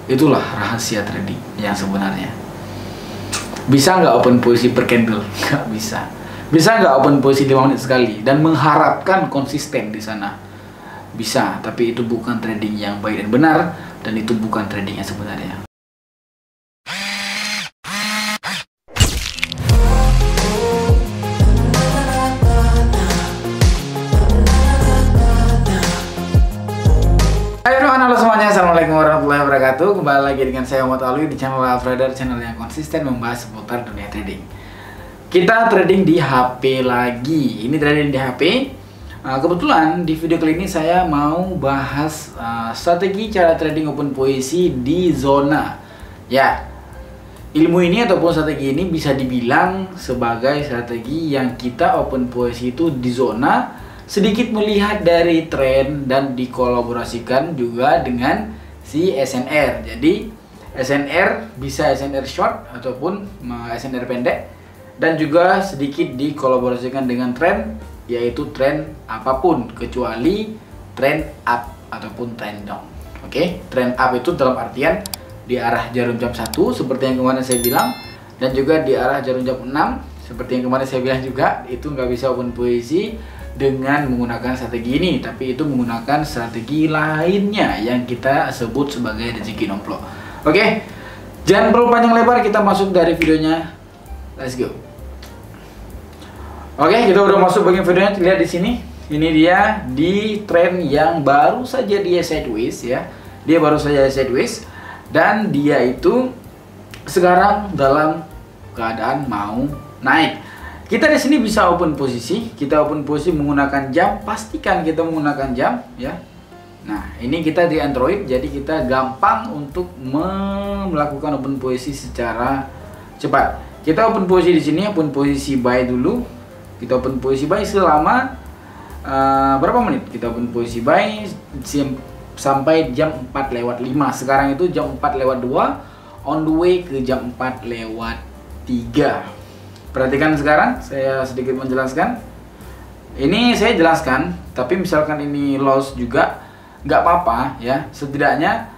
Itulah rahasia trading yang sebenarnya. Bisa nggak open posisi per candle? Nggak bisa. Bisa nggak open posisi 5 menit sekali dan mengharapkan konsisten di sana? Bisa, tapi itu bukan trading yang baik dan benar, dan itu bukan trading yang sebenarnya. Halo semuanya, assalamualaikum warahmatullahi wabarakatuh. Kembali lagi dengan saya Muhammad Alwi di channel Alfreder, channel yang konsisten membahas seputar dunia trading. Kita trading di HP lagi. Ini trading di HP. Kebetulan di video kali ini saya mau bahas strategi cara trading open posisi di zona. Ya, ilmu ini ataupun strategi ini bisa dibilang sebagai strategi yang kita open posisi itu di zona, sedikit melihat dari tren dan dikolaborasikan juga dengan si SNR. Jadi SNR bisa SNR short ataupun SNR pendek, dan juga sedikit dikolaborasikan dengan tren, yaitu tren apapun kecuali tren up ataupun tren down. Oke, tren up itu dalam artian di arah jarum jam 1 seperti yang kemarin saya bilang, dan juga di arah jarum jam 6 seperti yang kemarin saya bilang juga. Itu nggak bisa open posisi dengan menggunakan strategi ini, tapi itu menggunakan strategi lainnya yang kita sebut sebagai rezeki nomplok. Oke, jangan perlu panjang lebar, kita masuk dari videonya. Let's go. Oke, kita udah masuk bagian videonya. Lihat di sini, ini dia di tren yang baru saja dia sideways ya. Dia baru saja sideways dan dia itu sekarang dalam keadaan mau naik. Kita di sini bisa open posisi, kita open posisi menggunakan jam, pastikan kita menggunakan jam ya. Nah, ini kita di Android, jadi kita gampang untuk melakukan open posisi secara cepat. Kita open posisi di sini, open posisi buy dulu. Kita open posisi buy selama berapa menit? Kita open posisi buy sampai jam 4:05. Sekarang itu jam 4:02, on the way ke jam 4:03. Perhatikan sekarang, saya sedikit menjelaskan. Ini saya jelaskan, tapi misalkan ini loss juga nggak apa-apa ya. Setidaknya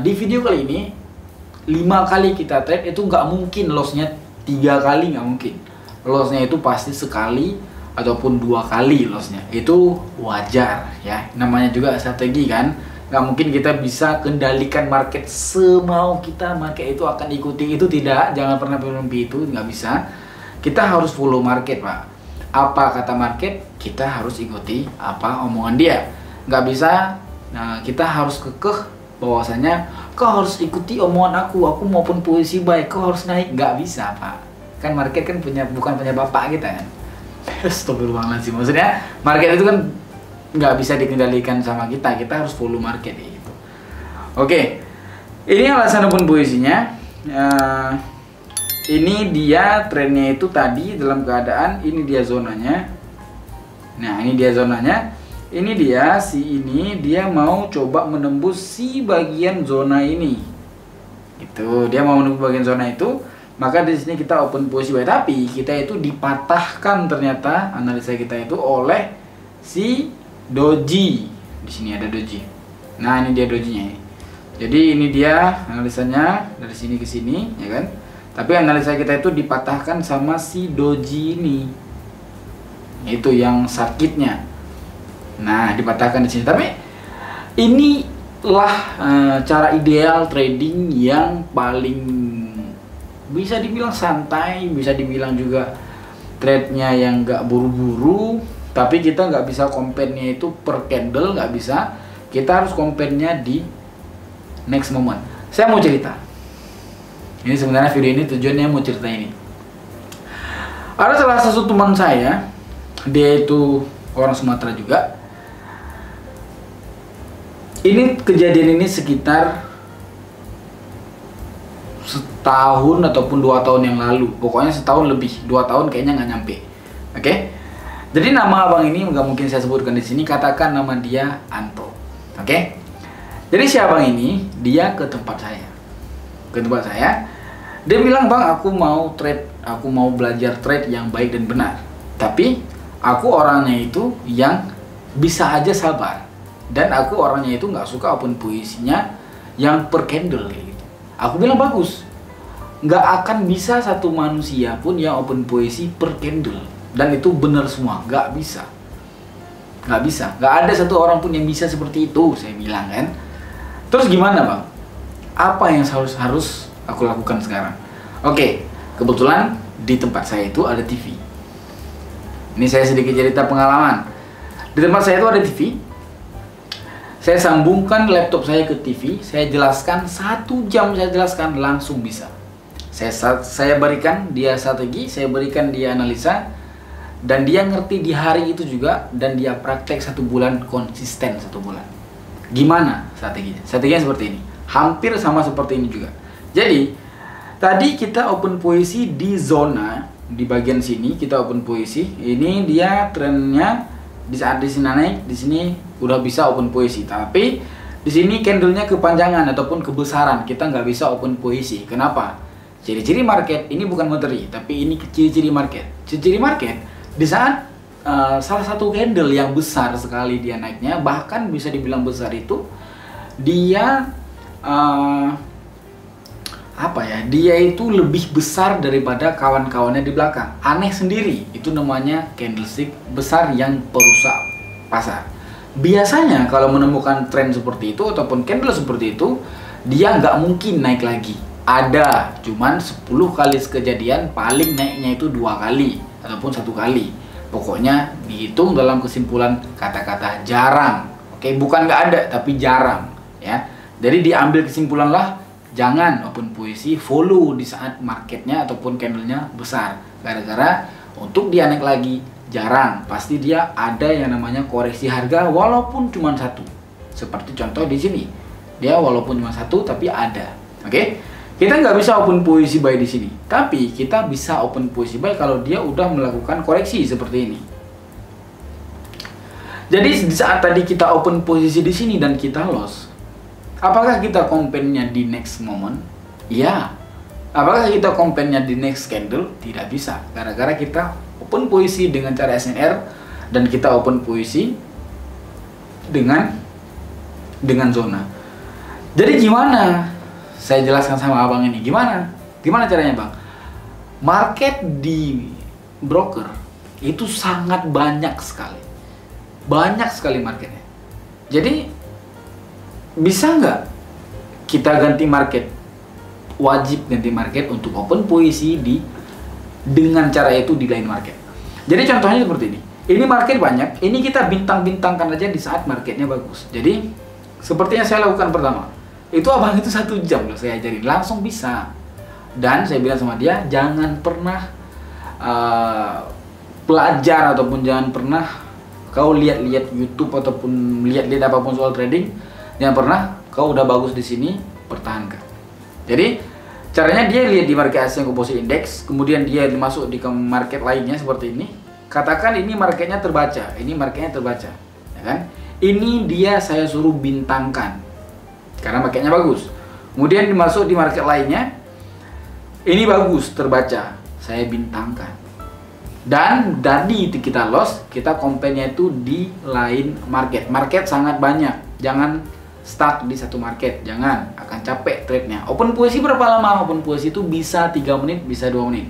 di video kali ini 5 kali kita trade itu nggak mungkin lossnya 3 kali, nggak mungkin. Lossnya itu pasti sekali ataupun 2 kali lossnya. Itu wajar ya. Namanya juga strategi kan. Nggak mungkin kita bisa kendalikan market semau kita. Market itu akan ikuti itu, tidak. Jangan pernah bermimpi itu, nggak bisa. Kita harus follow market, Pak. Apa kata market, kita harus ikuti apa omongan dia. Nggak bisa, kita harus kekeh bahwasanya kau harus ikuti omongan aku maupun posisi buy, kau harus naik. Nggak bisa, Pak. Kan market kan bukan punya bapak kita kan. Astagfirullahaladzim. Maksudnya market itu kan nggak bisa dikendalikan sama kita. Kita harus follow market gitu. Oke, ini alasan open posisinya. Ini dia trennya itu tadi dalam keadaan ini dia zonanya. Nah, ini dia zonanya. Ini dia dia mau coba menembus si bagian zona ini. Gitu, dia mau menembus bagian zona itu. Maka di sini kita open posisi buy, tapi kita itu dipatahkan ternyata analisa kita itu oleh si doji. Di sini ada doji. Nah, ini dia dojinya. Jadi ini dia analisanya dari sini ke sini, ya kan? Tapi analisa kita itu dipatahkan sama si doji ini. Itu yang sakitnya. Nah, dipatahkan di sini. Tapi inilah cara ideal trading yang paling bisa dibilang santai, bisa dibilang juga trade-nya yang nggak buru-buru. Tapi kita nggak bisa compare-nya itu per candle, nggak bisa. Kita harus compare-nya di next moment. Saya mau cerita. Ini sebenarnya video ini tujuannya mau cerita ini. Ada salah satu teman saya, dia itu orang Sumatera juga. Ini kejadian ini sekitar setahun ataupun 2 tahun yang lalu. Pokoknya setahun lebih, 2 tahun kayaknya nggak nyampe. Oke? Jadi nama abang ini nggak mungkin saya sebutkan di sini. Katakan nama dia Anto. Oke? Jadi si abang ini dia ke tempat saya. Dia bilang, "Bang, aku mau trade, aku mau belajar trade yang baik dan benar. Tapi aku orangnya itu yang bisa aja sabar. Dan aku orangnya itu nggak suka open posisinya yang per candle kayak gitu. Aku bilang bagus. Nggak akan bisa satu manusia pun yang open posisi per candle, dan itu benar semua, nggak bisa. Nggak ada satu orang pun yang bisa seperti itu, saya bilang kan. Terus gimana bang? Apa yang harus aku lakukan sekarang? Oke, kebetulan di tempat saya itu ada TV. Ini saya sedikit cerita pengalaman. Di tempat saya itu ada TV. Saya sambungkan laptop saya ke TV, saya jelaskan 1 jam, saya jelaskan langsung bisa. Saya berikan dia strategi, saya berikan dia analisa, dan dia ngerti di hari itu juga, dan dia praktek 1 bulan konsisten 1 bulan. Gimana strateginya? Strateginya seperti ini, hampir sama seperti ini juga. Jadi tadi kita open posisi di zona, di bagian sini kita open posisi. Ini dia trennya. Di saat di sini naik, di sini udah bisa open posisi. Tapi di sini candlenya kepanjangan ataupun kebesaran, kita nggak bisa open posisi. Kenapa? Ciri-ciri market ini bukan materi, tapi ini ciri-ciri market. Ciri-ciri market di saat salah satu candle yang besar sekali dia naiknya, bahkan bisa dibilang besar itu, dia dia itu lebih besar daripada kawan-kawannya di belakang. Aneh sendiri, itu namanya candlestick besar yang perusak pasar. Biasanya kalau menemukan tren seperti itu ataupun candle seperti itu, dia nggak mungkin naik lagi. Ada, cuman 10 kali kejadian paling naiknya itu 2 kali ataupun 1 kali. Pokoknya dihitung dalam kesimpulan kata-kata jarang. Oke, bukan nggak ada, tapi jarang ya. Jadi diambil kesimpulan lah, jangan open posisi follow di saat marketnya ataupun candlenya besar. Gara-gara untuk dia naik lagi jarang, pasti dia ada yang namanya koreksi harga walaupun cuma 1. Seperti contoh di sini, dia walaupun cuma 1 tapi ada. Oke, kita nggak bisa open posisi buy di sini, tapi kita bisa open posisi buy kalau dia udah melakukan koreksi seperti ini. Jadi di saat tadi kita open posisi di sini dan kita loss, apakah kita komplainnya di next moment? Ya. Apakah kita komplainnya di next candle? Tidak bisa. Gara-gara kita open posisi dengan cara SNR dan kita open posisi dengan zona. Jadi gimana? Saya jelaskan sama abang ini. Gimana caranya bang? Market di broker itu sangat banyak sekali. Banyak sekali marketnya. Jadi bisa nggak kita ganti market? Wajib ganti market untuk open posisi dengan cara itu di lain market. Jadi contohnya seperti ini. Ini market banyak, ini kita bintang-bintangkan aja di saat marketnya bagus. Jadi seperti yang saya lakukan pertama, itu abang itu 1 jam loh saya ajarin, langsung bisa. Dan saya bilang sama dia, jangan pernah belajar ataupun jangan pernah kau lihat-lihat YouTube ataupun lihat-lihat apapun soal trading. Jangan pernah kau udah bagus di sini pertahankan. Jadi caranya dia lihat di market Asian Composite Index, kemudian dia masuk di market lainnya seperti ini. Katakan ini marketnya terbaca, ini marketnya terbaca, ya kan? Ini dia saya suruh bintangkan karena marketnya bagus. Kemudian dimasuk di market lainnya, ini bagus terbaca, saya bintangkan. Dan tadi kita loss, kita komplainnya itu di lain market. Market sangat banyak, jangan stuck di satu market, jangan, akan capek trade-nya. Open posisi berapa lama? Open posisi itu bisa 3 menit, bisa 2 menit.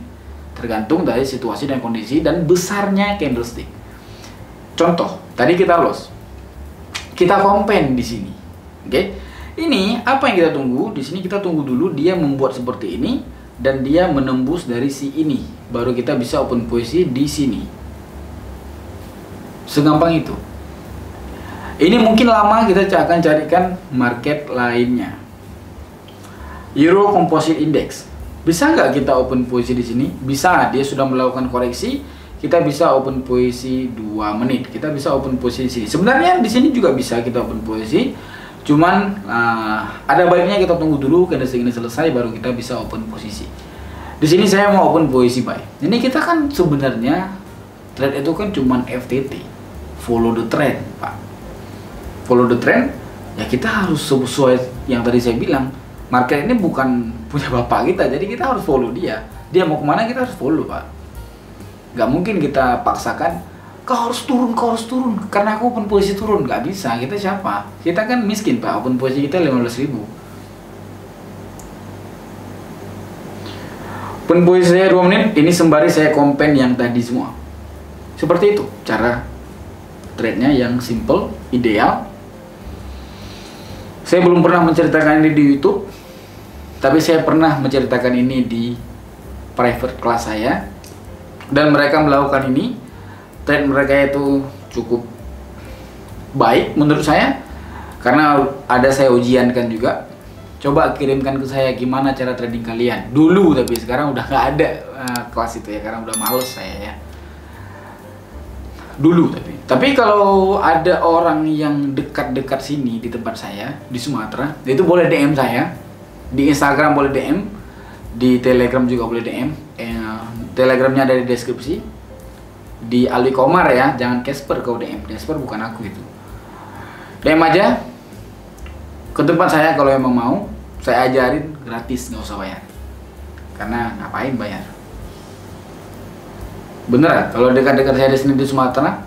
Tergantung dari situasi dan kondisi dan besarnya candlestick. Contoh, tadi kita loss. Kita komplain di sini. Oke. Ini apa yang kita tunggu? Di sini kita tunggu dulu dia membuat seperti ini dan dia menembus dari si ini. Baru kita bisa open posisi di sini. Segampang itu. Ini mungkin lama, kita akan carikan market lainnya. Euro Composite Index. Bisa nggak kita open posisi di sini? Bisa, dia sudah melakukan koreksi. Kita bisa open posisi 2 menit. Kita bisa open posisi di sini. Sebenarnya di sini juga bisa kita open posisi. Cuman ada baiknya kita tunggu dulu candlestick ini selesai baru kita bisa open posisi. Di sini saya mau open posisi buy. Ini kita kan sebenarnya trade itu kan cuman FTT. Follow the trend, Pak. Follow the trend, ya kita harus sesuai yang tadi saya bilang. Market ini bukan punya bapak kita, jadi kita harus follow dia. Dia mau kemana kita harus follow, Pak. Gak mungkin kita paksakan, kau harus turun, karena aku open posisi turun. Gak bisa, kita siapa? Kita kan miskin, Pak, open posisi kita 15.000. Pun posisi saya 2 menit, ini sembari saya kompen yang tadi semua. Seperti itu cara trade-nya yang simple, ideal. Saya belum pernah menceritakan ini di YouTube, tapi saya pernah menceritakan ini di private class saya. Dan mereka melakukan ini, trade mereka itu cukup baik menurut saya. Karena ada saya ujiankan juga. Coba kirimkan ke saya gimana cara trading kalian dulu, tapi sekarang udah nggak ada kelas itu ya, karena udah males saya ya dulu. Tapi kalau ada orang yang dekat-dekat sini di tempat saya di Sumatera, itu boleh DM saya di Instagram, boleh DM di Telegram juga boleh DM. Telegramnya ada di deskripsi, di Ali Komar ya, jangan Casper kau DM, Casper bukan aku itu. DM aja ke tempat saya kalau emang mau. Saya ajarin gratis, nggak usah bayar. Karena ngapain bayar? Beneran, kalau dekat-dekat saya di sini di Sumatera,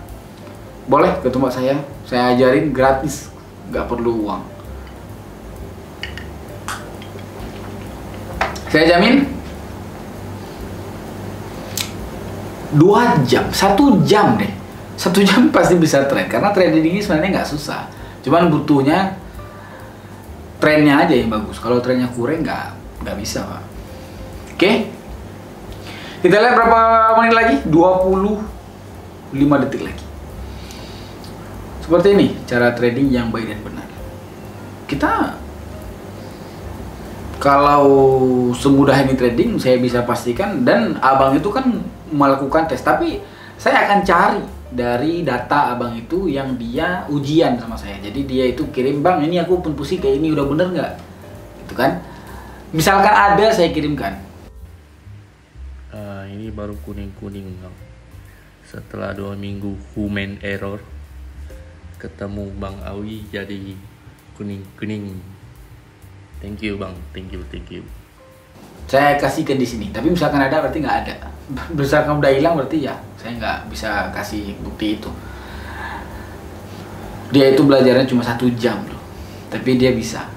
boleh ke tempat saya ajarin gratis, nggak perlu uang. Saya jamin 2 jam, 1 jam deh. 1 jam pasti bisa trade, karena trading ini sebenarnya nggak susah. Cuman butuhnya trennya aja yang bagus. Kalau trennya kurang nggak bisa, Pak. Oke. Kita lihat berapa menit lagi? 25 detik lagi. Seperti ini cara trading yang baik dan benar. Kita kalau semudah ini trading, saya bisa pastikan, dan abang itu kan melakukan tes, tapi saya akan cari dari data abang itu yang dia ujian sama saya. Jadi dia itu kirim, bang ini aku open posisi kayak ini udah bener nggak, gitu kan. Misalkan ada, saya kirimkan. Ini baru kuning-kuning bang. Setelah 2 minggu human error, ketemu Bang Awi jadi kuning-kuning. Thank you bang, thank you. Saya kasihkan di sini, tapi misalkan ada berarti nggak ada. Misalkan udah hilang berarti ya saya nggak bisa kasih bukti itu. Dia itu belajarnya cuma 1 jam loh, tapi dia bisa.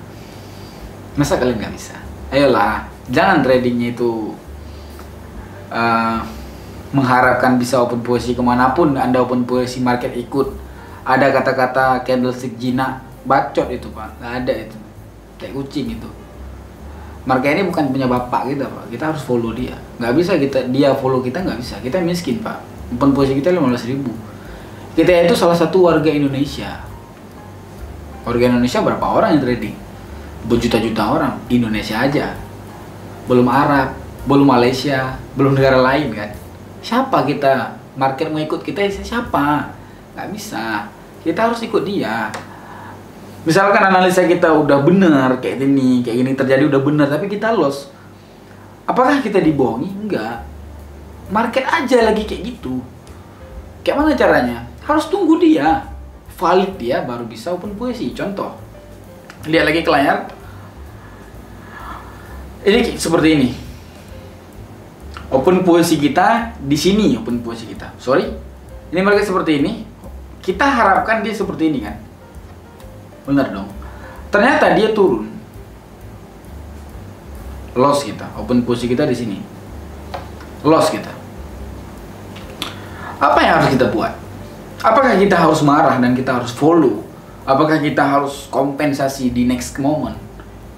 Masa kalian nggak bisa? Ayolah, jangan tradingnya itu mengharapkan bisa open posisi kemanapun Anda open posisi market ikut. Ada kata-kata candlestick jinak, bacot itu Pak, nggak ada itu, kayak kucing itu. Market ini bukan punya bapak kita Pak, kita harus follow dia. Nggak bisa dia follow kita, nggak bisa. Kita miskin Pak, open posisi kita 15.000. Kita itu salah satu warga Indonesia. Warga Indonesia berapa orang yang trading? Berjuta-juta orang, Indonesia aja. Belum Arab, belum Malaysia, belum negara lain kan. Siapa kita? Market mau ikut kita siapa? Nggak bisa. Kita harus ikut dia. Misalkan analisa kita udah benar kayak gini terjadi udah benar, tapi kita loss. Apakah kita dibohongi? Enggak. Market aja lagi kayak gitu. Kayak mana caranya? Harus tunggu dia valid, dia baru bisa open posisi. Contoh, lihat lagi ke layar. Ini seperti ini. Open posisi kita di sini, open posisi kita. Sorry. Ini market seperti ini. Kita harapkan dia seperti ini kan? Benar dong. Ternyata dia turun. Loss kita. Open posisi kita di sini. Loss kita. Apa yang harus kita buat? Apakah kita harus marah dan kita harus follow? Apakah kita harus kompensasi di next moment?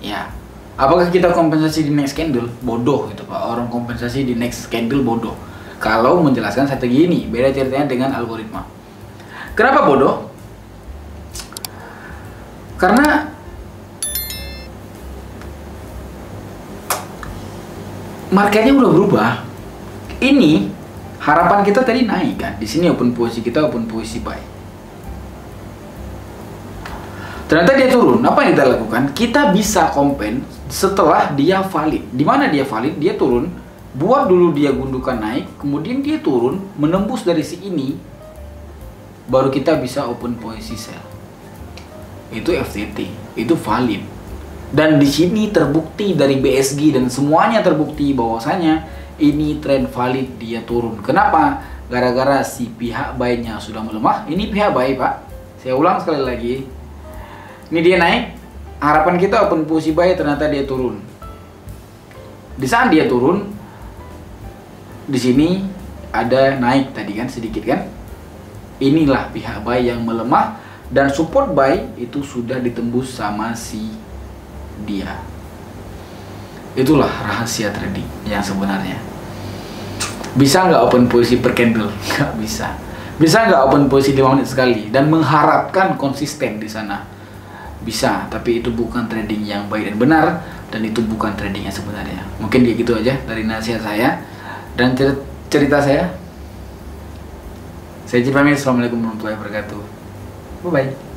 Ya. Apakah kita kompensasi di next candle? Bodoh gitu Pak. Orang kompensasi di next candle bodoh. Kalau menjelaskan strategi ini, beda ceritanya dengan algoritma. Kenapa bodoh? Karena marketnya udah berubah. Ini harapan kita tadi naik kan. Di sini open posisi kita open posisi buy. Ternyata dia turun. Apa yang kita lakukan? Kita bisa kompen setelah dia valid. Di mana dia valid? Dia turun. Buat dulu dia gundukan naik, kemudian dia turun menembus dari si ini. Baru kita bisa open posisi sell. Itu FTT, itu valid. Dan di sini terbukti dari BSG dan semuanya terbukti bahwasanya ini trend valid, dia turun. Kenapa? Gara-gara si pihak buy-nya sudah melemah. Ini pihak buy Pak. Saya ulang sekali lagi. Ini dia naik, harapan kita open posisi buy, ternyata dia turun. Di saat dia turun, di sini ada naik tadi kan sedikit kan. Inilah pihak buy yang melemah dan support buy itu sudah ditembus sama si dia. Itulah rahasia trading yang sebenarnya. Bisa nggak open posisi per candle? Nggak bisa. Bisa nggak open posisi 5 menit sekali dan mengharapkan konsisten di sana? Bisa, tapi itu bukan trading yang baik dan benar, dan itu bukan trading yang sebenarnya. Mungkin kayak gitu aja dari nasihat saya dan cerita saya. Saya Cipamil, assalamualaikum warahmatullahi wabarakatuh. Bye bye.